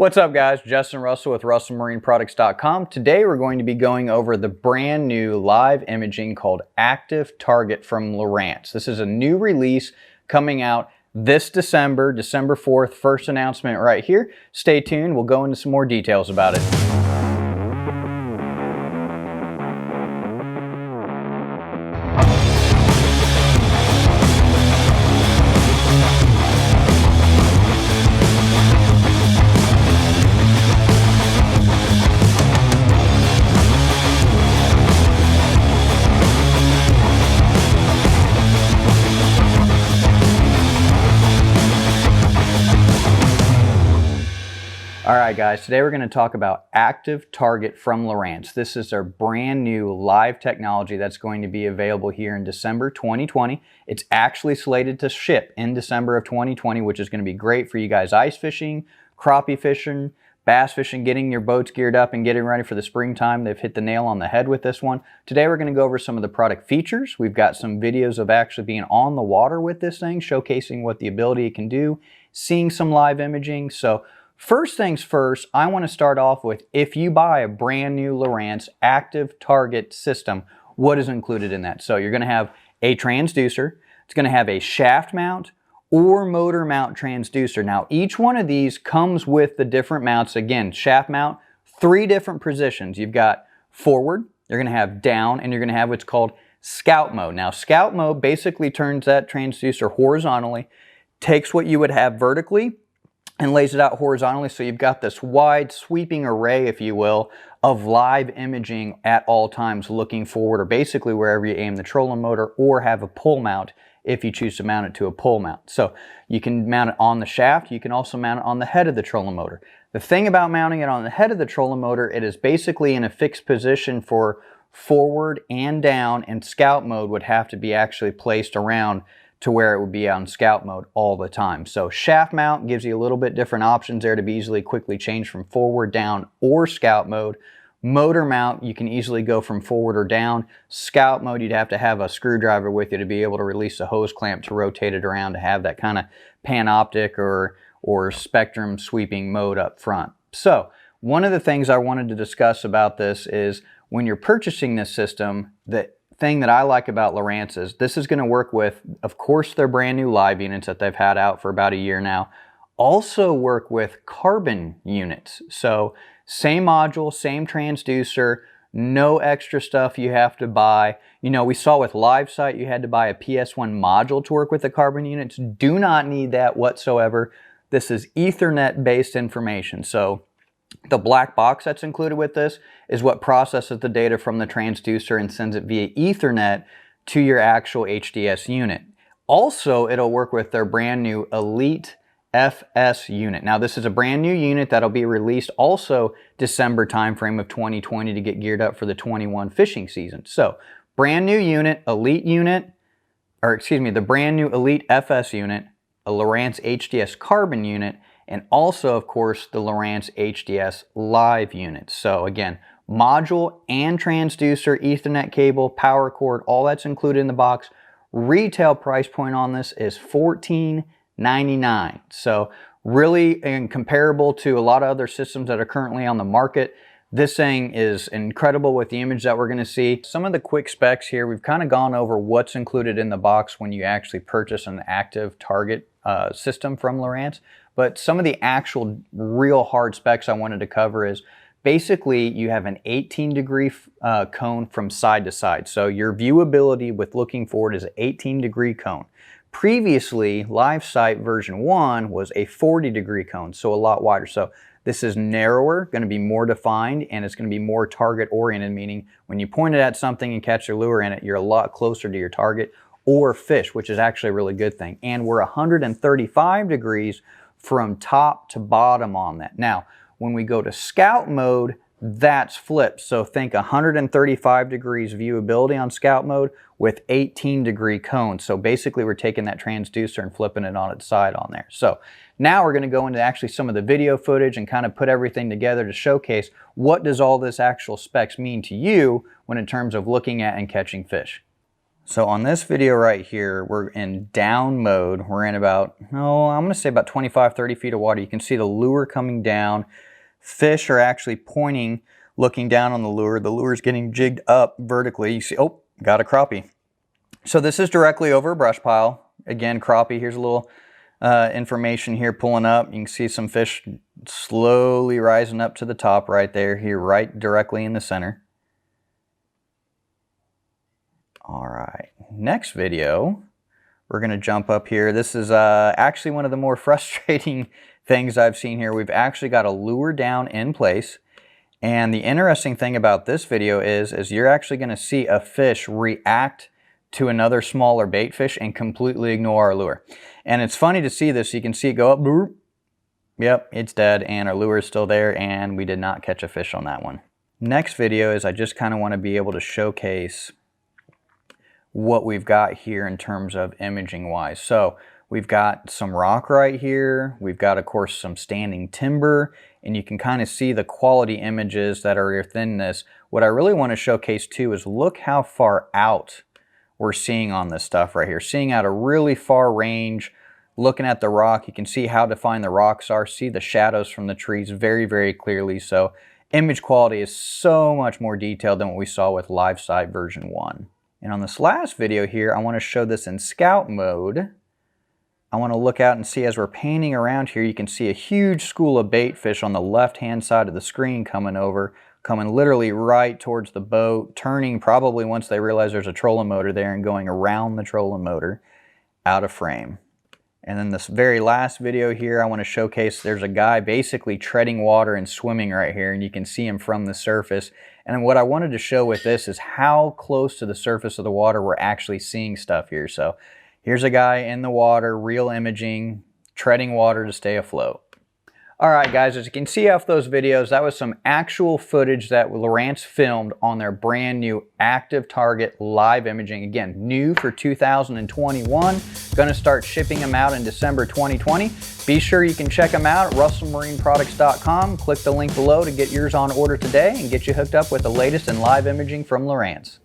What's up guys, Justin Russell with RussellMarineProducts.com. Today we're going to be going over the brand new live imaging called ActiveTarget from Lowrance. This is a new release coming out this December 4th, first announcement right here. Stay tuned, we'll go into some more details about it. Alright guys, today we're going to talk about ActiveTarget from Lowrance. This is our brand new live technology that's going to be available here in December 2020. It's actually slated to ship in December of 2020, which is going to be great for you guys ice fishing, crappie fishing, bass fishing, getting your boats geared up and getting ready for the springtime. They've hit the nail on the head with this one. Today we're going to go over some of the product features. We've got some videos of actually being on the water with this thing, showcasing what the ability it can do, seeing some live imaging. So first things first, I want to start off with, if you buy a brand new Lowrance ActiveTarget system, what is included in that? So you're going to have a transducer, it's going to have a shaft mount or motor mount transducer. Now each one of these comes with the different mounts. Again, shaft mount, 3 different positions. You've got forward, you're going to have down, and you're going to have what's called Scout mode. Now Scout mode basically turns that transducer horizontally, takes what you would have vertically, and lays it out horizontally, so you've got this wide sweeping array, if you will, of live imaging at all times looking forward, or basically wherever you aim the trolling motor, or have a pull mount if you choose to mount it to a pull mount. So you can mount it on the shaft, you can also mount it on the head of the trolling motor. The thing about mounting it on the head of the trolling motor, it is basically in a fixed position for forward and down, and Scout mode would have to be actually placed around to where it would be on Scout mode all the time. So shaft mount gives you a little bit different options there to be easily quickly changed from forward, down, or Scout mode. Motor mount, you can easily go from forward or down. Scout mode, you'd have to have a screwdriver with you to be able to release a hose clamp to rotate it around to have that kind of panoptic or spectrum sweeping mode up front. So one of the things I wanted to discuss about this is when you're purchasing this system, the thing that I like about Lowrance is this is going to work with, of course, their brand new live units that they've had out for about a year now. Also work with carbon units. So same module, same transducer, no extra stuff you have to buy. You know, we saw with LiveSight you had to buy a PS1 module to work with the carbon units. Do not need that whatsoever. This is Ethernet based information. So the black box that's included with this is what processes the data from the transducer and sends it via Ethernet to your actual HDS unit. Also, it'll work with their brand new Elite FS unit. Now, this is a brand new unit that'll be released also December timeframe of 2020 to get geared up for the 21 fishing season. So, brand new unit, Elite unit, or excuse me, the brand new Elite FS unit, a Lowrance HDS carbon unit, and also, of course, the Lowrance HDS live unit. So again, module and transducer, Ethernet cable, power cord, all that's included in the box. Retail price point on this is $14.99. So really comparable to a lot of other systems that are currently on the market. This thing is incredible with the image that we're going to see. Some of the quick specs here, we've kind of gone over what's included in the box when you actually purchase an ActiveTarget system from Lowrance. But some of the actual real hard specs I wanted to cover is basically you have an 18-degree cone from side to side. So your viewability with looking forward is an 18-degree cone. Previously, LiveSight version 1 was a 40-degree cone, so a lot wider. So this is narrower, going to be more defined, and it's going to be more target-oriented, meaning when you point it at something and catch your lure in it, you're a lot closer to your target or fish, which is actually a really good thing. And we're 135 degrees from top to bottom on that. Now, when we go to Scout mode, that's flipped. So think 135 degrees viewability on Scout mode with 18-degree cones. So basically we're taking that transducer and flipping it on its side on there. So now we're going to go into actually some of the video footage and kind of put everything together to showcase what does all this actual specs mean to you when in terms of looking at and catching fish. So on this video right here, we're in down mode. We're in about, I'm gonna say about 25, 30 feet of water. You can see the lure coming down. Fish are actually pointing, looking down on the lure. The lure's getting jigged up vertically. You see, oh, got a crappie. So this is directly over a brush pile. Again, crappie, here's a little information here pulling up. You can see some fish slowly rising up to the top right there, here right directly in the center. All right, next video, we're gonna jump up here. This is actually one of the more frustrating things I've seen here. We've actually got a lure down in place. And the interesting thing about this video is you're actually gonna see a fish react to another smaller bait fish and completely ignore our lure. And it's funny to see this. You can see it go up, boop. Yep, it's dead, and our lure is still there, and we did not catch a fish on that one. Next video is I just kind of want to be able to showcase what we've got here in terms of imaging wise. So we've got some rock right here. We've got, of course, some standing timber, and you can kind of see the quality images that are within this. What I really want to showcase too is look how far out we're seeing on this stuff right here. Seeing out a really far range, looking at the rock, you can see how defined the rocks are, see the shadows from the trees very, very clearly. So image quality is so much more detailed than what we saw with Live Sight version 1. And on this last video here, I want to show this in scout mode. I want to look out and see as we're panning around here, you can see a huge school of bait fish on the left-hand side of the screen coming over, coming literally right towards the boat, turning probably once they realize there's a trolling motor there and going around the trolling motor out of frame. And then this very last video here, I want to showcase there's a guy basically treading water and swimming right here, and you can see him from the surface. And what I wanted to show with this is how close to the surface of the water we're actually seeing stuff here. So here's a guy in the water, real imaging, treading water to stay afloat. All right, guys, as you can see off those videos, that was some actual footage that Lowrance filmed on their brand new ActiveTarget live imaging. Again, new for 2021. Gonna start shipping them out in December 2020. Be sure you can check them out at russellmarineproducts.com. Click the link below to get yours on order today and get you hooked up with the latest in live imaging from Lowrance.